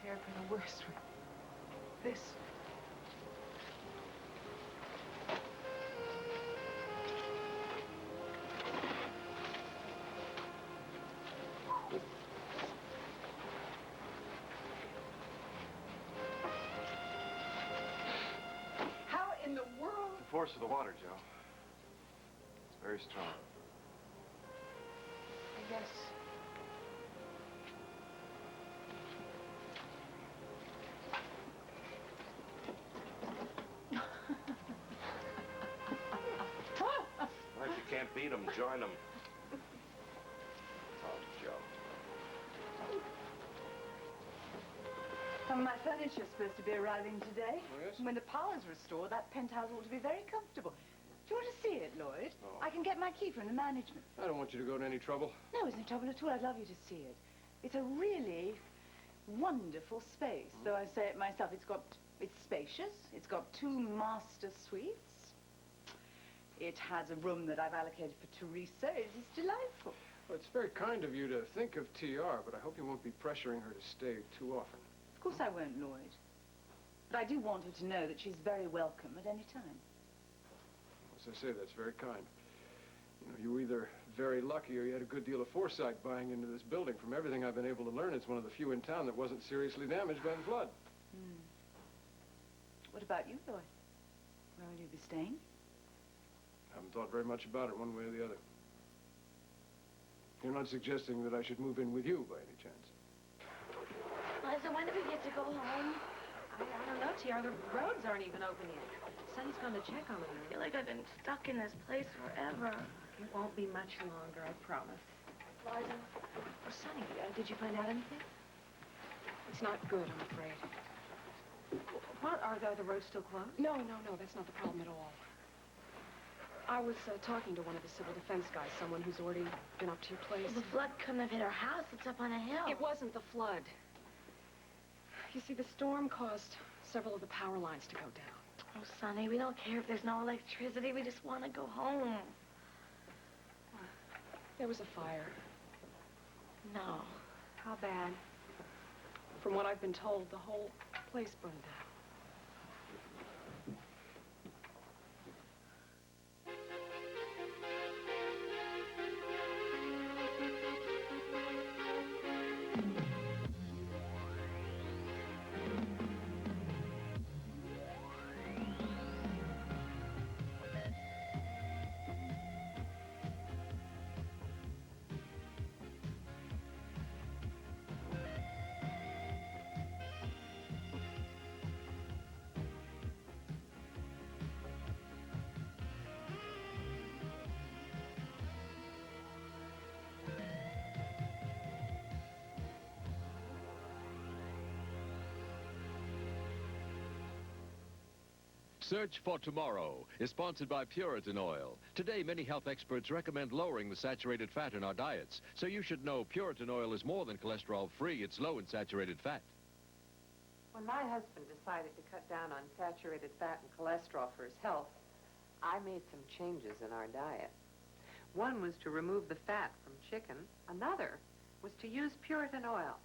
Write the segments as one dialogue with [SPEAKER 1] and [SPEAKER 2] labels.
[SPEAKER 1] prepared for the worst with this. How in the world?
[SPEAKER 2] The force of the water, Joe. It's very strong.
[SPEAKER 1] I guess.
[SPEAKER 2] Well, if you can't beat them, join them. Oh, Joe.
[SPEAKER 3] Some of my furniture's supposed to be arriving today.
[SPEAKER 2] Oh, yes?
[SPEAKER 3] When the power's restored, that penthouse ought to be very comfortable. Do you want to see it, Lloyd?
[SPEAKER 2] Oh.
[SPEAKER 3] I can get my key from the management.
[SPEAKER 4] I don't want you to go to any trouble.
[SPEAKER 3] No, it's no trouble at all. I'd love you to see it. It's a really wonderful space, though I say it myself. It's spacious. It's got 2 master suites. It has a room that I've allocated for Teresa. It is delightful.
[SPEAKER 4] Well, it's very kind of you to think of TR, but I hope you won't be pressuring her to stay too often.
[SPEAKER 3] Of course I won't, Lloyd. But I do want her to know that she's very welcome at any time.
[SPEAKER 4] As I say, that's very kind. You know, you were either very lucky or you had a good deal of foresight buying into this building. From everything I've been able to learn, it's one of the few in town that wasn't seriously damaged by the flood.
[SPEAKER 3] What about you, Lloyd? Where will you be staying?
[SPEAKER 4] I haven't thought very much about it one way or the other. You're not suggesting that I should move in with you by any chance?
[SPEAKER 5] Liza, when do we get to go home?
[SPEAKER 6] I don't know, TR. The roads aren't even open yet. Sonny's gone to check on them.
[SPEAKER 5] I feel like I've been stuck in this place forever.
[SPEAKER 6] It won't be much longer, I promise.
[SPEAKER 5] Liza?
[SPEAKER 6] Oh, Sonny, did you find out anything?
[SPEAKER 1] It's not good, I'm afraid.
[SPEAKER 6] What? Are the roads still closed?
[SPEAKER 1] No, that's not the problem at all. I was talking to one of the civil defense guys, someone who's already been up to your place.
[SPEAKER 5] Well, the flood couldn't have hit our house. It's up on a hill.
[SPEAKER 1] It wasn't the flood. You see, the storm caused several of the power lines to go down.
[SPEAKER 5] Oh, Sonny, we don't care if there's no electricity. We just want to go home.
[SPEAKER 1] There was a fire.
[SPEAKER 5] No.
[SPEAKER 1] How bad? From what I've been told, the whole place burned down.
[SPEAKER 7] Search for Tomorrow is sponsored by Puritan Oil. Today, many health experts recommend lowering the saturated fat in our diets. So you should know Puritan Oil is more than cholesterol-free. It's low in saturated fat.
[SPEAKER 8] When my husband decided to cut down on saturated fat and cholesterol for his health, I made some changes in our diet. One was to remove the fat from chicken. Another was to use Puritan oil.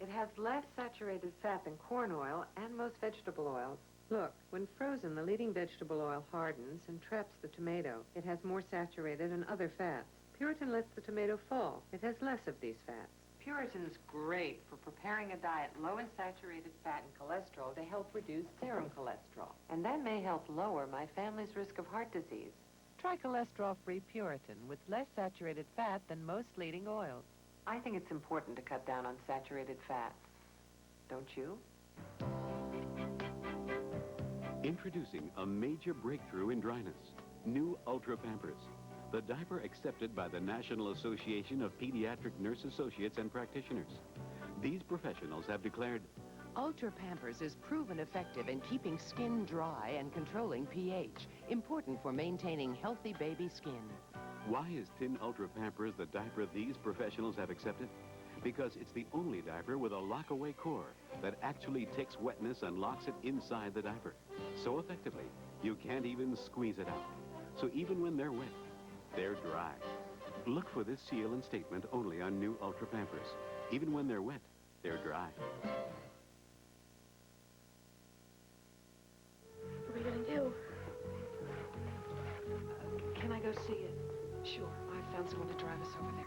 [SPEAKER 8] It has less saturated fat than corn oil and most vegetable oils. Look, when frozen, the leading vegetable oil hardens and traps the tomato. It has more saturated and other fats. Puritan lets the tomato fall. It has less of these fats. Puritan's great for preparing a diet low in saturated fat and cholesterol to help reduce serum cholesterol. And that may help lower my family's risk of heart disease. Try cholesterol-free Puritan with less saturated fat than most leading oils. I think it's important to cut down on saturated fats. Don't you?
[SPEAKER 9] Introducing a major breakthrough in dryness. New Ultra Pampers. The diaper accepted by the National Association of Pediatric Nurse Associates and Practitioners. These professionals have declared,
[SPEAKER 10] Ultra Pampers is proven effective in keeping skin dry and controlling pH, important for maintaining healthy baby skin.
[SPEAKER 9] why is Tin Ultra Pampers the diaper these professionals have accepted? Because it's the only diaper with a lock-away core that actually takes wetness and locks it inside the diaper. So effectively, you can't even squeeze it out. So even when they're wet, they're dry. Look for this seal and statement only on new Ultra Pampers. Even when they're wet, they're dry.
[SPEAKER 1] found someone to drive us over there.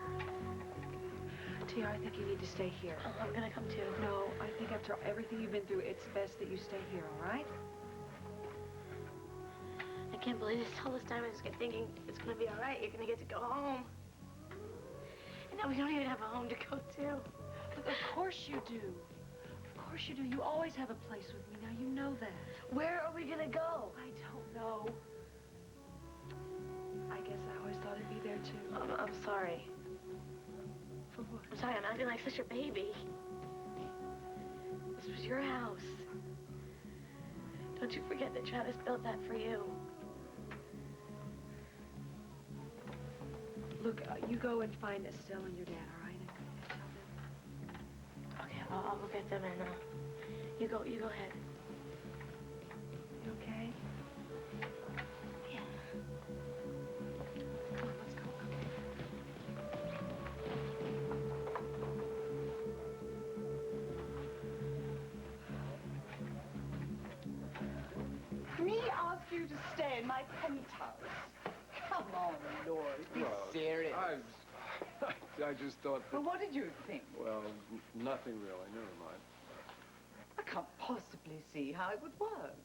[SPEAKER 1] TR, I think you need to stay here.
[SPEAKER 5] Oh, I'm gonna come too.
[SPEAKER 1] No, I think after everything you've been through, it's best that you stay here, all right?
[SPEAKER 5] I can't believe this. All this time I just kept thinking it's gonna be all right. You're gonna get to go home. And now we don't even have a home to go to.
[SPEAKER 1] Look, of course you do. Of course you do. You always have a place with me. Now you know that.
[SPEAKER 5] Where are we gonna go?
[SPEAKER 1] I don't know. I guess I always thought it'd be there too.
[SPEAKER 5] I'm sorry. I'm sorry, I'm acting like such a baby. This was your house. Don't you forget that Travis built that for you.
[SPEAKER 1] Look, you go and find Estelle and your dad, all right? And tell them.
[SPEAKER 5] Okay, I'll go get them and you go ahead.
[SPEAKER 1] You okay?
[SPEAKER 5] Yeah.
[SPEAKER 1] Come on, let's go.
[SPEAKER 3] Me ask you to stay in my penthouse? Come on, Lloyd, be serious.
[SPEAKER 4] I just thought that...
[SPEAKER 3] Well, what did you think?
[SPEAKER 4] Well, nothing really. Never mind.
[SPEAKER 3] I can't possibly see how it would work.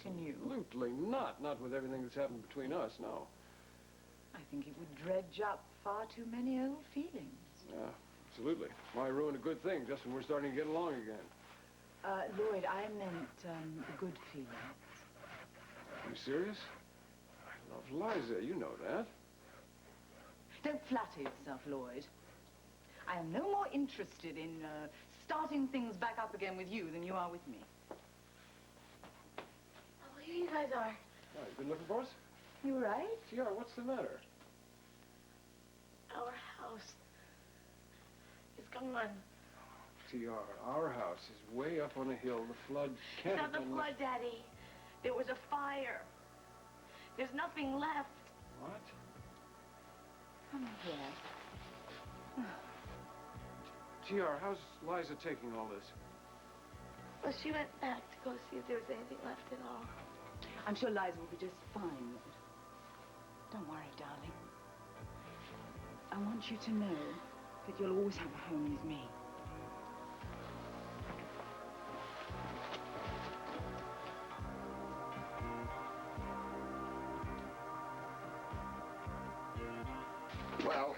[SPEAKER 3] Can you?
[SPEAKER 4] Absolutely not. Not with everything that's happened between us, no.
[SPEAKER 3] I think it would dredge up far too many old feelings.
[SPEAKER 4] Yeah, absolutely. Why ruin a good thing just when we're starting to get along again?
[SPEAKER 3] Lloyd, I meant good feelings.
[SPEAKER 4] You serious? I love Liza, you know that.
[SPEAKER 3] Don't flatter yourself, Lloyd. I am no more interested in starting things back up again with you than you are with me.
[SPEAKER 5] Oh, here you guys are.
[SPEAKER 4] Oh, you been looking for us?
[SPEAKER 3] You all right?
[SPEAKER 4] TR, what's the matter?
[SPEAKER 5] Our house is gone.
[SPEAKER 4] TR, our house is way up on a hill. The flood can't
[SPEAKER 5] It's
[SPEAKER 4] have
[SPEAKER 5] not the
[SPEAKER 4] been
[SPEAKER 5] flood, Daddy. There was a fire. There's nothing left.
[SPEAKER 4] What?
[SPEAKER 3] Come here.
[SPEAKER 4] TR, how's Liza taking all this?
[SPEAKER 5] Well, she went back to go see if there was anything left at all.
[SPEAKER 3] I'm sure Liza will be just fine. Don't worry, darling. I want you to know that you'll always have a home with me.
[SPEAKER 2] Well,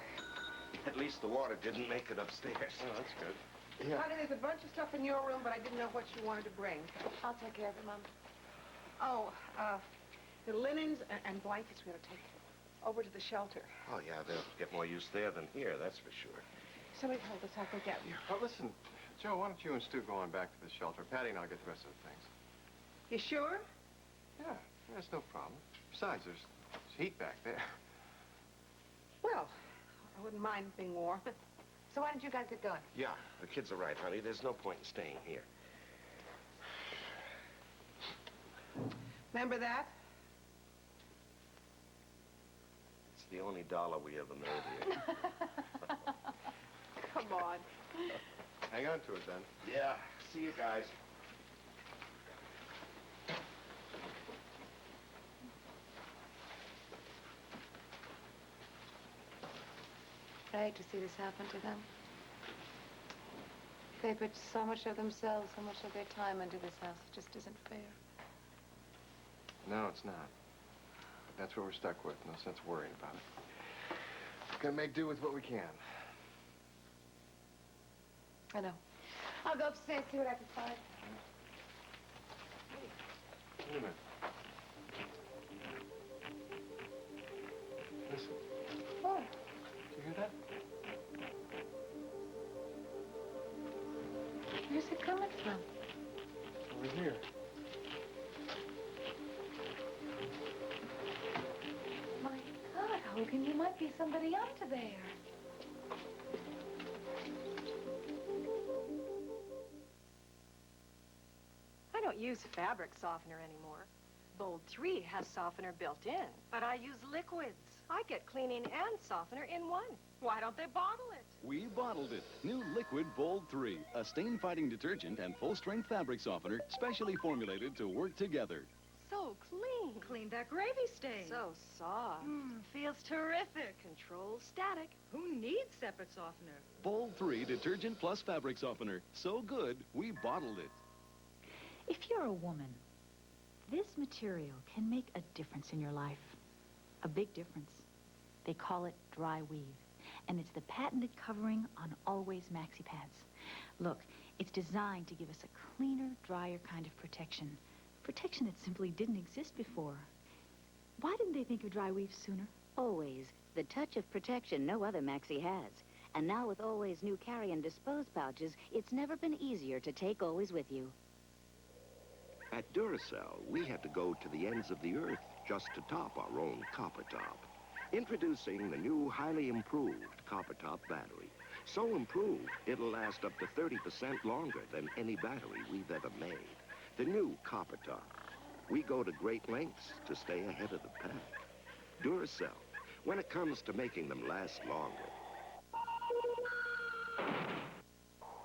[SPEAKER 2] at least the water didn't make it upstairs.
[SPEAKER 4] Oh, that's good.
[SPEAKER 2] Yeah.
[SPEAKER 8] Honey, there's a bunch of stuff in your room, but I didn't know what you wanted to bring.
[SPEAKER 5] I'll take care of it, Mom.
[SPEAKER 8] Oh, the linens and blankets we ought to take over to the shelter.
[SPEAKER 2] Oh, yeah, they'll get more use there than here, that's for sure.
[SPEAKER 8] Somebody hold this, I'll go get them.
[SPEAKER 2] Oh, listen, Joe, why don't you and Stu go on back to the shelter? Patty and I'll get the rest of the things.
[SPEAKER 8] You sure?
[SPEAKER 2] Yeah, that's no problem. Besides, there's heat back there.
[SPEAKER 8] Well, I wouldn't mind being warm. So why don't you guys get going?
[SPEAKER 2] Yeah, the kids are right, honey. There's no point in staying here.
[SPEAKER 8] Remember that?
[SPEAKER 2] It's the only dollar we ever made here.
[SPEAKER 8] Come on.
[SPEAKER 2] Hang on to it, then. Yeah. See you guys.
[SPEAKER 8] I hate to see this happen to them. They put so much of themselves, so much of their time into this house. It just isn't fair.
[SPEAKER 2] No, it's not. But that's what we're stuck with. No sense worrying about it. We're gonna make do with what we can.
[SPEAKER 8] I know. I'll go upstairs, see what I can find.
[SPEAKER 2] Wait a minute. Listen.
[SPEAKER 8] What?
[SPEAKER 2] Did you hear that?
[SPEAKER 8] Where's it coming from?
[SPEAKER 2] Over here.
[SPEAKER 8] My God, Hogan, you might be somebody under there.
[SPEAKER 6] I don't use fabric softener anymore. Bold 3 has softener built in. But I use liquids. I get cleaning and softener in one. Why don't they bottle it?
[SPEAKER 11] We bottled it. New Liquid Bold 3, a stain-fighting detergent and full-strength fabric softener specially formulated to work together.
[SPEAKER 6] So clean. cleaned that gravy stain.
[SPEAKER 1] So soft.
[SPEAKER 6] Feels terrific.
[SPEAKER 1] Control static.
[SPEAKER 6] Who needs separate softener?
[SPEAKER 11] Bold 3 Detergent Plus Fabric Softener. So good, we bottled it.
[SPEAKER 12] If you're a woman, this material can make a difference in your life. A big difference. They call it dry weave, and it's the patented covering on Always Maxi Pads. Look, it's designed to give us a cleaner, drier kind of protection. Protection that simply didn't exist before. Why didn't they think of dry weave sooner?
[SPEAKER 13] Always. The touch of protection no other Maxi has. And now with Always new carry and dispose pouches, it's never been easier to take Always with you.
[SPEAKER 14] At Duracell, we had to go to the ends of the earth just to top our own copper top. Introducing the new, highly improved copper top battery. So improved, it'll last up to 30% longer than any battery we've ever made. The new copper top. We go to great lengths to stay ahead of the pack. Duracell, when it comes to making them last longer,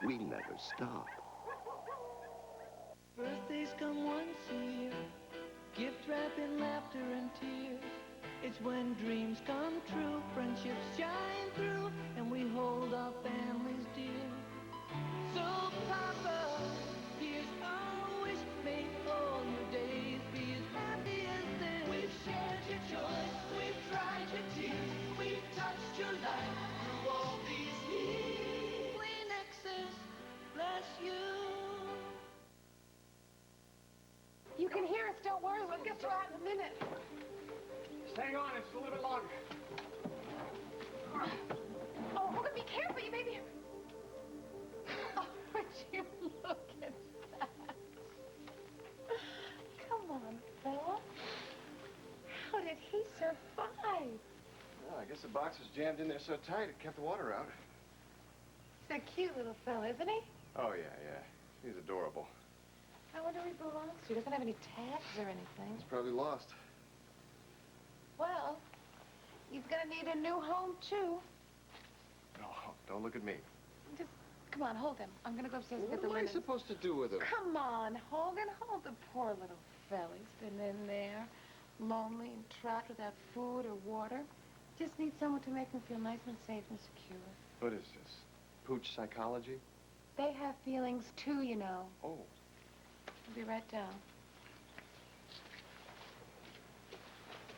[SPEAKER 14] we never stop.
[SPEAKER 15] Birthdays come once a year, gift wrapping, laughter and tears. It's when dreams come true, friendships shine through, and we hold our families dear. So, Papa, here's our wish, may all your days be as happy as this. We've shared your joy, we've dried your tears, we've touched your life through all these years. Kleenexes, bless you.
[SPEAKER 1] You can hear us, don't worry, we'll get you out in a minute.
[SPEAKER 4] Just hang on, it's a little bit longer.
[SPEAKER 1] Oh, hold it, be careful, you baby. Oh, would you look at that? Come on, fella. How did he survive?
[SPEAKER 2] Well, I guess the box was jammed in there so tight it kept the water out.
[SPEAKER 1] He's a cute little fella, isn't he?
[SPEAKER 2] Oh, yeah. He's adorable.
[SPEAKER 1] I wonder who he belongs to. He doesn't have any tags or anything.
[SPEAKER 2] He's probably lost.
[SPEAKER 1] Well, he's gonna need a new home, too.
[SPEAKER 2] No, don't look at me.
[SPEAKER 1] Just, come on, hold him. I'm gonna go upstairs and
[SPEAKER 2] What
[SPEAKER 1] get the
[SPEAKER 2] am I
[SPEAKER 1] linen.
[SPEAKER 2] supposed to do with him?
[SPEAKER 1] Come on, Hogan, hold the poor little fella. He's been in there, lonely and trapped without food or water. Just need someone to make him feel nice and safe and secure.
[SPEAKER 2] What is this? Pooch psychology?
[SPEAKER 1] They have feelings, too, you know.
[SPEAKER 2] Oh.
[SPEAKER 1] I'll be right down.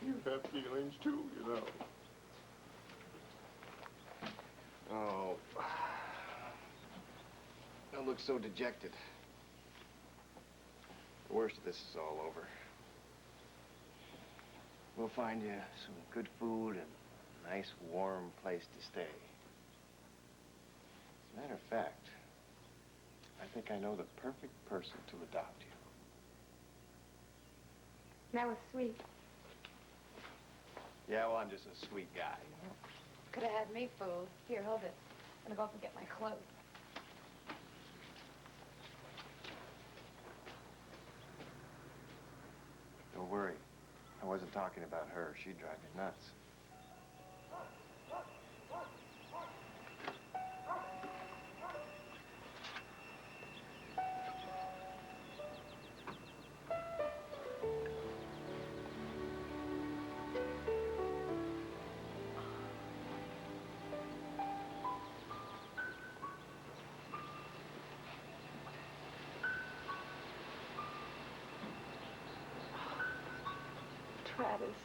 [SPEAKER 2] You have feelings, too, you know. Oh. Don't look so dejected. The worst of this is all over. We'll find you some good food and a nice, warm place to stay. As a matter of fact, I think I know the perfect person to adopt you.
[SPEAKER 1] That was sweet.
[SPEAKER 2] Yeah, well, I'm just a sweet guy.
[SPEAKER 1] Could have had me fooled. Here, hold it. I'm gonna go up and get my clothes.
[SPEAKER 2] Don't worry. I wasn't talking about her. She'd drive me nuts.
[SPEAKER 1] Travis,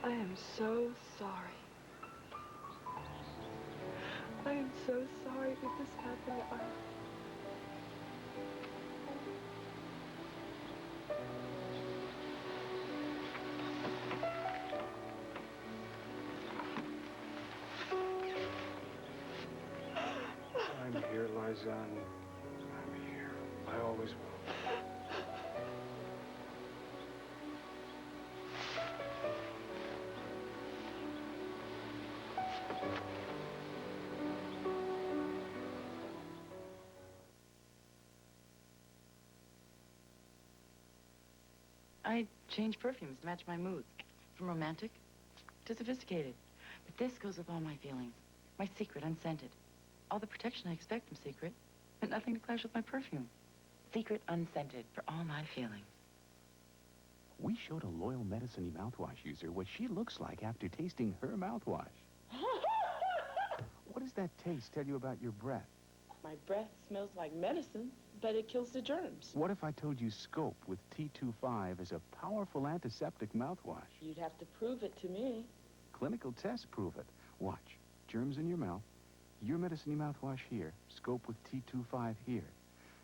[SPEAKER 1] I am so sorry. I am so sorry that this happened.
[SPEAKER 4] I'm here, Liza. I'm here. I always will.
[SPEAKER 8] I change perfumes to match my mood. From romantic to sophisticated. But this goes with all my feelings. My secret, unscented. All the protection I expect from secret, but nothing to clash with my perfume. Secret, unscented, for all my feelings.
[SPEAKER 9] We showed a loyal Medicine mouthwash user what she looks like after tasting her mouthwash. What does that taste tell you about your breath?
[SPEAKER 16] My breath smells like medicine, but it kills the germs.
[SPEAKER 9] What if I told you Scope with T25 is a powerful antiseptic mouthwash?
[SPEAKER 16] You'd have to prove it to me.
[SPEAKER 9] Clinical tests prove it. Watch. Germs in your mouth. Your Medicine mouthwash here. Scope with T25 here.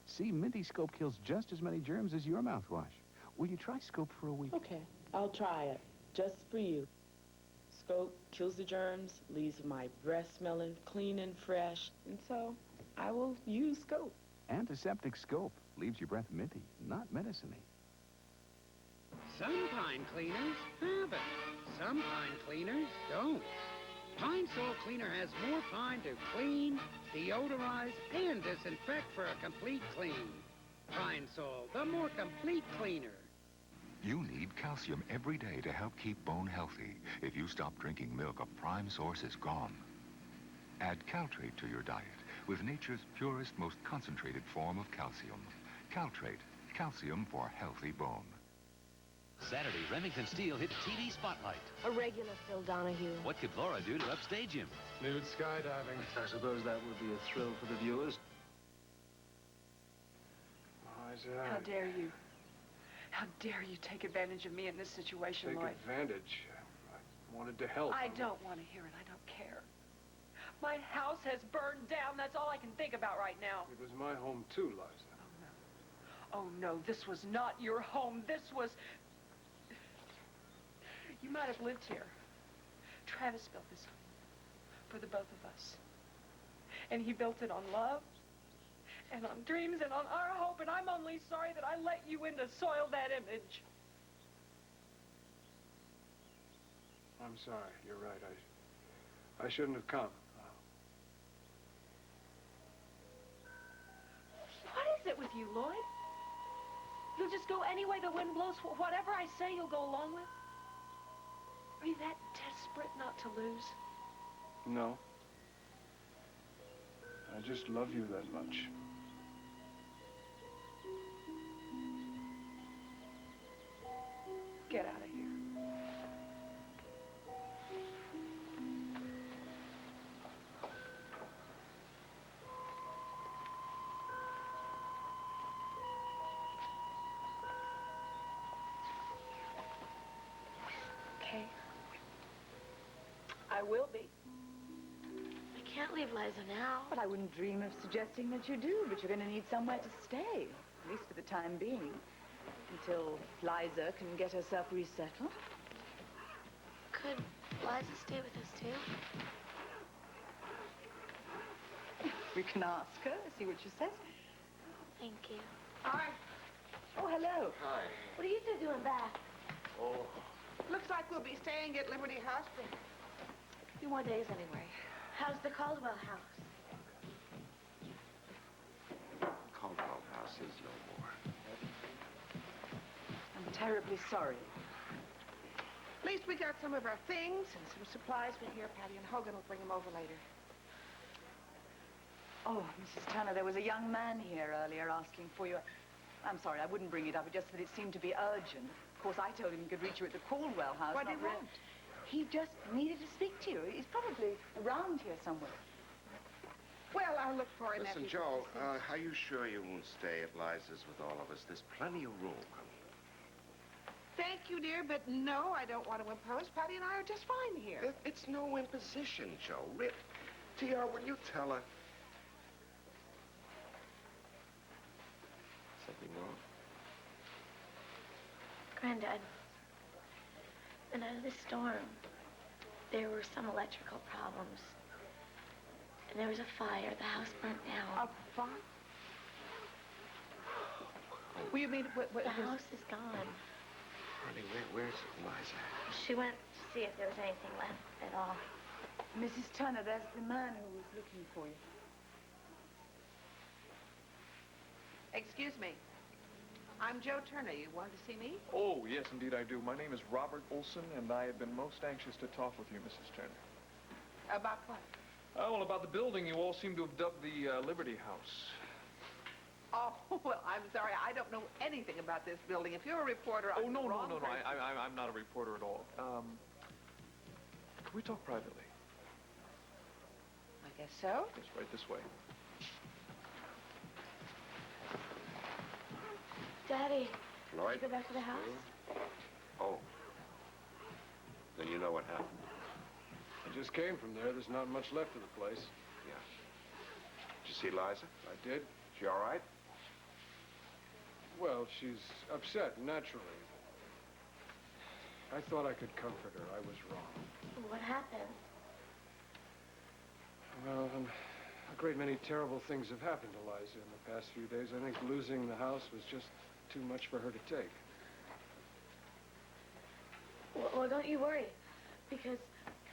[SPEAKER 9] See, Minty Scope kills just as many germs as your mouthwash. Will you try Scope for a week?
[SPEAKER 16] Okay, I'll try it. Just for you. Scope kills the germs, leaves my breath smelling clean and fresh, and so I will use Scope.
[SPEAKER 9] Antiseptic Scope leaves your breath minty, not medicine-y.
[SPEAKER 17] Some pine cleaners have it. Some pine cleaners don't. Pine Sol Cleaner has more pine to clean, deodorize, and disinfect for a complete clean. Pine Sol, the more complete cleaner.
[SPEAKER 18] You need calcium every day to help keep bone healthy. If you stop drinking milk, a prime source is gone. Add Caltrate to your diet with nature's purest, most concentrated form of calcium. Caltrate, calcium for healthy bone.
[SPEAKER 19] Saturday, Remington Steele hit TV Spotlight.
[SPEAKER 5] A regular Phil Donahue.
[SPEAKER 19] What could Laura do to upstage him?
[SPEAKER 4] Nude skydiving.
[SPEAKER 20] I suppose that would be a thrill for the viewers.
[SPEAKER 4] Liza.
[SPEAKER 3] How dare you? How dare you take advantage of me in this situation,
[SPEAKER 4] Take
[SPEAKER 3] Lloyd?
[SPEAKER 4] advantage. I wanted to help.
[SPEAKER 3] I don't want to hear it. I don't care. My house has burned down. That's all I can think about right now.
[SPEAKER 4] It was my home too, Liza.
[SPEAKER 3] Oh, no, this was not your home. This was... You might have lived here. Travis built this home for the both of us. And he built it on love and on dreams and on our hope, and I'm only sorry that I let you in to soil that image.
[SPEAKER 4] I'm sorry. You're right. I shouldn't have come.
[SPEAKER 3] What is it with you, Lloyd? You'll just go any way the wind blows. Whatever I say, you'll go along with? Are you that desperate not to lose?
[SPEAKER 4] No. I just love you that much.
[SPEAKER 3] Get out of here. Okay. I will be.
[SPEAKER 5] I can't leave Liza now.
[SPEAKER 3] But I wouldn't dream of suggesting that you do, but you're going to need somewhere to stay, at least for the time being, until Liza can get herself resettled.
[SPEAKER 5] Could Liza stay with us, too?
[SPEAKER 3] We can ask her, see what she says.
[SPEAKER 5] Thank you.
[SPEAKER 3] Hi. Oh, hello.
[SPEAKER 2] Hi.
[SPEAKER 5] What are you two doing back?
[SPEAKER 2] Oh.
[SPEAKER 21] Looks like we'll be staying at Liberty House for a
[SPEAKER 5] few more days anyway. How's the Caldwell house?
[SPEAKER 14] Caldwell house is no more.
[SPEAKER 3] I'm terribly sorry.
[SPEAKER 21] At least we got some of our things and some supplies for here. Patty and Hogan will bring them over later.
[SPEAKER 3] Oh, Mrs. Turner, there was a young man here earlier asking for you. I'm sorry, I wouldn't bring it up, just that it seemed to be urgent. Of course, I told him he could reach you at the Caldwell house.
[SPEAKER 21] What did he want?
[SPEAKER 3] He just needed to speak to you. He's probably around here somewhere.
[SPEAKER 21] Well, I'll look for him.
[SPEAKER 14] Listen, Joe, are you sure you won't stay at Liza's with all of us? There's plenty of room.
[SPEAKER 21] Thank you, dear, but no, I don't want to impose. Patty and I are just fine here.
[SPEAKER 14] It's no imposition, Joe. TR, will you tell her? Something wrong?
[SPEAKER 5] Granddad, the night of the storm, there were some electrical problems. And there was a fire. The house burnt down.
[SPEAKER 21] A fire? Well, you mean...
[SPEAKER 5] The house is gone.
[SPEAKER 14] Honey, where's Liza?
[SPEAKER 5] She went to see if there was anything left at all.
[SPEAKER 3] Mrs. Turner, there's the man who was looking for you.
[SPEAKER 21] Excuse me. I'm Joe Turner. You wanted to see me?
[SPEAKER 22] Oh, yes, indeed I do. My name is Robert Olson, and I have been most anxious to talk with you, Mrs. Turner.
[SPEAKER 21] About what?
[SPEAKER 22] Well, about the building you all seem to have dubbed the Liberty House.
[SPEAKER 21] Oh, well, I'm sorry. I don't know anything about this building. If you're a reporter,
[SPEAKER 22] Oh,
[SPEAKER 21] I'm
[SPEAKER 22] no,
[SPEAKER 21] the
[SPEAKER 22] no,
[SPEAKER 21] wrong
[SPEAKER 22] no, no.
[SPEAKER 21] person.
[SPEAKER 22] I'm not a reporter at all. Can we talk privately?
[SPEAKER 21] I guess so.
[SPEAKER 22] Yes, right this way.
[SPEAKER 5] Daddy,
[SPEAKER 14] Lloyd?
[SPEAKER 5] did you go back to the house?
[SPEAKER 14] Oh. Then you know what happened.
[SPEAKER 4] I just came from there. There's not much left of the place.
[SPEAKER 14] Yeah. Did you see Liza?
[SPEAKER 4] I did.
[SPEAKER 14] She all right?
[SPEAKER 4] Well, she's upset, naturally. I thought I could comfort her. I was wrong.
[SPEAKER 5] What happened?
[SPEAKER 4] Well, a great many terrible things have happened to Liza in the past few days. I think losing the house was just too much for her to take.
[SPEAKER 5] Well, don't you worry, because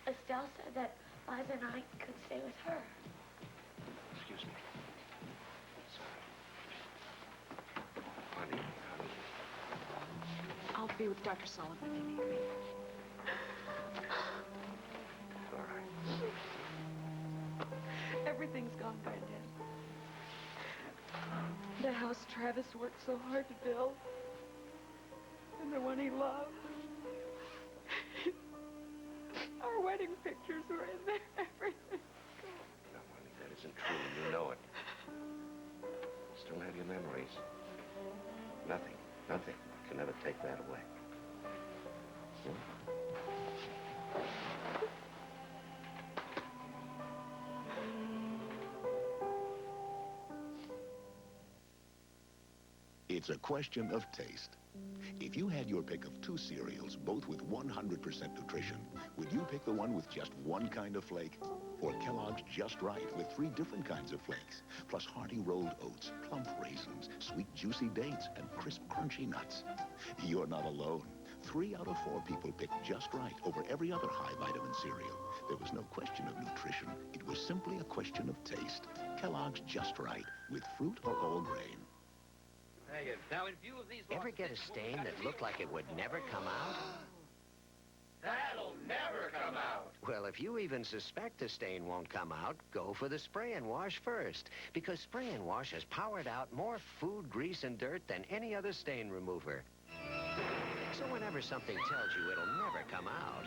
[SPEAKER 5] Estelle said that Liza and I could stay with her.
[SPEAKER 14] Excuse me. Sorry. Honey.
[SPEAKER 3] I'll be with Dr. Sullivan if you need me.
[SPEAKER 14] All right.
[SPEAKER 3] Everything's gone, Granddad.
[SPEAKER 1] The house Travis worked so hard to build. And the one he loved. Our wedding pictures were in there. Everything.
[SPEAKER 14] No, honey, that isn't true, and you know it. Still have your memories. Nothing can ever take that away. Hmm?
[SPEAKER 7] It's a question of taste. If you had your pick of two cereals, both with 100% nutrition, would you pick the one with just one kind of flake? Or Kellogg's Just Right with 3 different kinds of flakes, plus hearty rolled oats, plump raisins, sweet juicy dates, and crisp crunchy nuts? You're not alone. 3 out of 4 people picked Just Right over every other high vitamin cereal. There was no question of nutrition. It was simply a question of taste. Kellogg's Just Right with fruit or whole grain.
[SPEAKER 10] Now, in view of these... Ever get a stain that looked like it would never come out?
[SPEAKER 23] That'll never come out.
[SPEAKER 10] Well, if you even suspect a stain won't come out, go for the spray and wash first. Because spray and wash has powered out more food, grease, and dirt than any other stain remover. So whenever something tells you it'll never come out...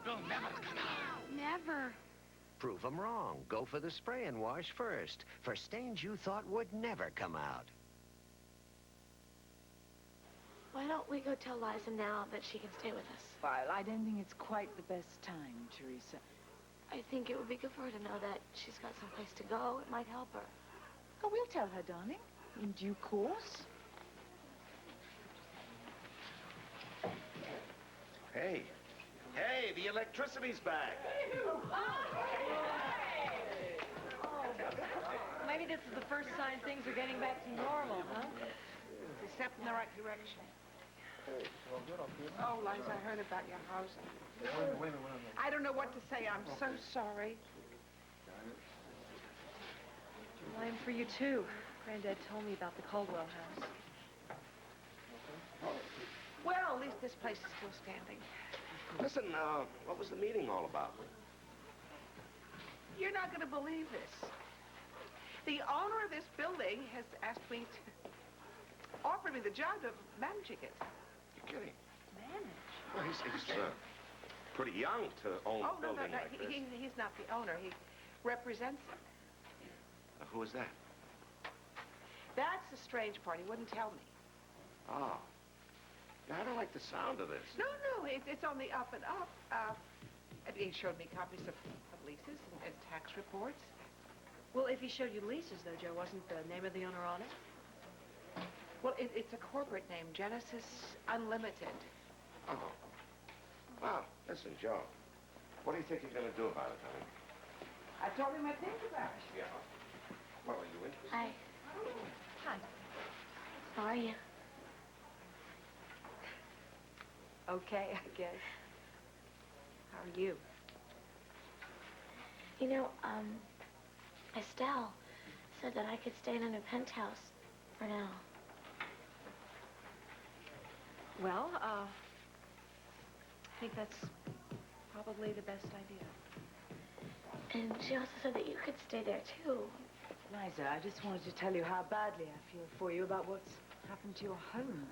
[SPEAKER 23] It'll never come out.
[SPEAKER 1] Never.
[SPEAKER 10] Prove them wrong. Go for the spray and wash first. For stains you thought would never come out.
[SPEAKER 5] Why don't we go tell Liza now that she can stay with us?
[SPEAKER 3] Well, I don't think it's quite the best time, Teresa.
[SPEAKER 5] I think it would be good for her to know that she's got someplace to go. It might help her.
[SPEAKER 3] Oh, we'll tell her, darling, in due course.
[SPEAKER 14] Hey, the electricity's back.
[SPEAKER 6] Maybe this is the first sign things are getting back to normal, huh?
[SPEAKER 21] It's a step in the right direction. Oh, Liza, I heard about your house.
[SPEAKER 4] Wait a minute.
[SPEAKER 21] I don't know what to say. I'm so sorry.
[SPEAKER 6] Blame for you, too. Granddad told me about the Caldwell house.
[SPEAKER 21] Well, at least this place is still standing.
[SPEAKER 14] Listen, what was the meeting all about?
[SPEAKER 21] You're not going to believe this. The owner of this building has asked me to offer me the job of managing it.
[SPEAKER 14] You're kidding.
[SPEAKER 21] Manage?
[SPEAKER 14] Well, he's pretty young to own a building like this.
[SPEAKER 21] He's not the owner. He represents it.
[SPEAKER 14] Who is that?
[SPEAKER 21] That's the strange part. He wouldn't tell me.
[SPEAKER 14] Oh. Now, I don't like the sound of this.
[SPEAKER 21] No, it's on the up and up. He showed me copies of leases and tax reports.
[SPEAKER 6] Well, if he showed you leases, though, Joe, wasn't the name of the owner on it?
[SPEAKER 21] Well, it's a corporate name, Genesis Unlimited.
[SPEAKER 14] Oh. Well, listen, Joe. What do you think you're going to do about it, honey?
[SPEAKER 21] I told him I'd think about it.
[SPEAKER 14] Yeah. Well, are you interested?
[SPEAKER 5] Hi.
[SPEAKER 6] Hi.
[SPEAKER 5] How are you?
[SPEAKER 6] Okay, I guess. How are you?
[SPEAKER 5] You know, Estelle said that I could stay in a new penthouse for now.
[SPEAKER 6] Well, I think that's probably the best idea.
[SPEAKER 5] And she also said that you could stay there, too.
[SPEAKER 3] Liza, I just wanted to tell you how badly I feel for you about what's happened to your home.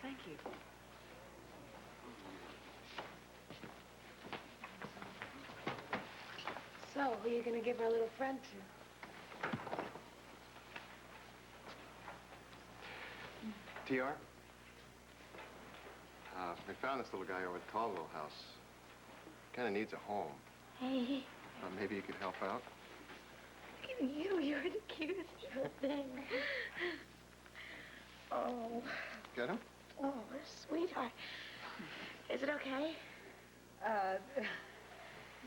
[SPEAKER 3] Thank you.
[SPEAKER 1] So, who are you going to give our little friend to?
[SPEAKER 2] TR? We found this little guy over at Caldwell house. Kind of needs a home.
[SPEAKER 5] Hey.
[SPEAKER 2] Maybe you could help out?
[SPEAKER 5] You're the cutest little thing. Oh.
[SPEAKER 2] Get him?
[SPEAKER 5] Oh, sweetheart. Is it okay?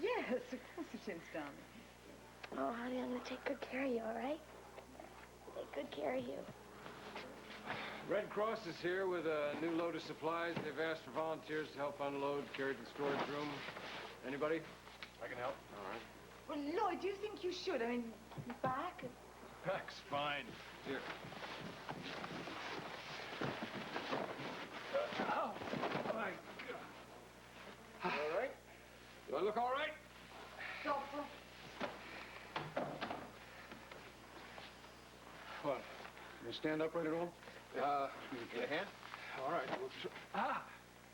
[SPEAKER 3] Yes, of course it is, darling.
[SPEAKER 5] Oh, honey, I'm going to take good care of you, all right? Take good care of you.
[SPEAKER 4] Red Cross is here with a new load of supplies. They've asked for volunteers to help unload, carry to the storage room. Anybody? I can help. All right.
[SPEAKER 3] Well, Lloyd, do you think you should? I mean, back?
[SPEAKER 4] Back's fine. Here. Oh, my God. All right? Do I look all right?
[SPEAKER 3] Doctor?
[SPEAKER 4] What? You stand upright at all?
[SPEAKER 2] Get a hand?
[SPEAKER 4] All right.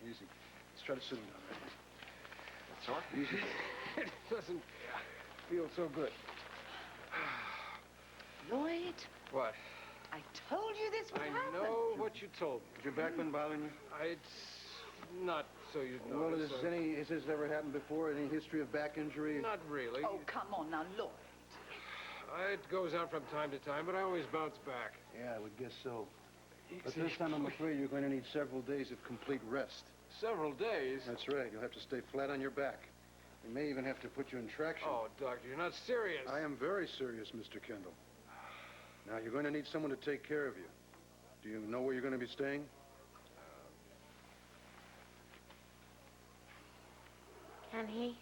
[SPEAKER 4] Easy. Let's try to sit him down.
[SPEAKER 2] That's sore?
[SPEAKER 4] Easy. It doesn't feel so good.
[SPEAKER 3] Lloyd?
[SPEAKER 4] What?
[SPEAKER 3] I told you this would happen.
[SPEAKER 4] I know what you told me.
[SPEAKER 20] Has your back been bothering you?
[SPEAKER 4] It's not so you know.
[SPEAKER 20] Well, has this ever happened before? Any history of back injury?
[SPEAKER 4] Not really.
[SPEAKER 3] Oh, come on now, Lloyd.
[SPEAKER 4] It goes out from time to time, but I always bounce back.
[SPEAKER 20] Yeah, I would guess so. But this time, I'm afraid you're going to need several days of complete rest.
[SPEAKER 4] Several days?
[SPEAKER 20] That's right. You'll have to stay flat on your back. We may even have to put you in traction.
[SPEAKER 4] Oh, Doctor, you're not serious.
[SPEAKER 20] I am very serious, Mr. Kendall. Now, you're going to need someone to take care of you. Do you know where you're going to be staying?
[SPEAKER 5] Can he?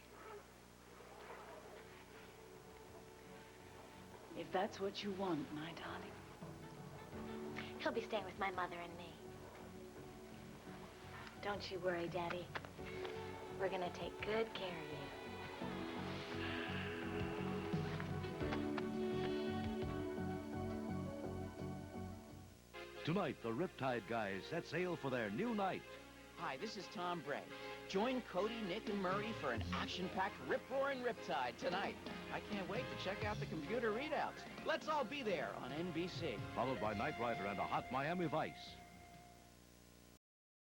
[SPEAKER 3] If that's what you want, my darling.
[SPEAKER 5] He'll be staying with my mother and me. Don't you worry, Daddy. We're gonna take good care of you.
[SPEAKER 11] Tonight, the Riptide guys set sail for their new night.
[SPEAKER 12] Hi, this is Tom Bray. Join Cody, Nick, and Murray for an action-packed rip-roaring Riptide tonight. I can't wait to check out the computer readouts. Let's all be there on NBC.
[SPEAKER 11] Followed by Knight Rider and a hot Miami Vice.